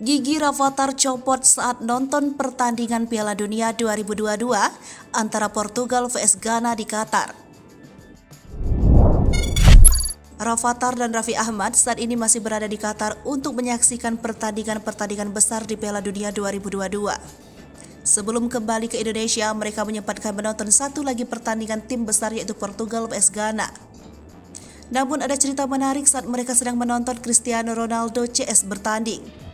Gigi Rafathar copot saat nonton pertandingan Piala Dunia 2022 antara Portugal vs Ghana di Qatar. Rafathar dan Raffi Ahmad saat ini masih berada di Qatar untuk menyaksikan pertandingan-pertandingan besar di Piala Dunia 2022. Sebelum kembali ke Indonesia, mereka menyempatkan menonton satu lagi pertandingan tim besar yaitu Portugal vs Ghana. Namun ada cerita menarik saat mereka sedang menonton Cristiano Ronaldo CS bertanding.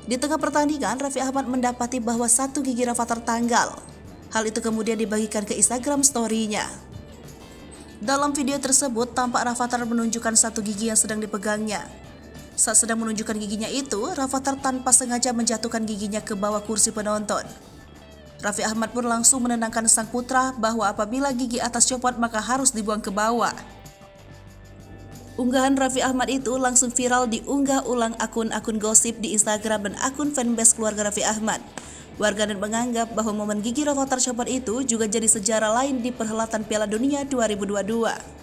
Di tengah pertandingan, Raffi Ahmad mendapati bahwa satu gigi Rafathar tanggal. Hal itu kemudian dibagikan ke Instagram story-nya. Dalam video tersebut, tampak Rafathar menunjukkan satu gigi yang sedang dipegangnya. Saat sedang menunjukkan giginya itu, Rafathar tanpa sengaja menjatuhkan giginya ke bawah kursi penonton. Raffi Ahmad pun langsung menenangkan sang putra bahwa apabila gigi atas copot maka harus dibuang ke bawah. Unggahan Raffi Ahmad itu langsung viral diunggah ulang akun-akun gosip di Instagram dan akun fanbase keluarga Raffi Ahmad. Warganet menganggap bahwa momen gigi Rafathar copot itu juga jadi sejarah lain di perhelatan Piala Dunia 2022.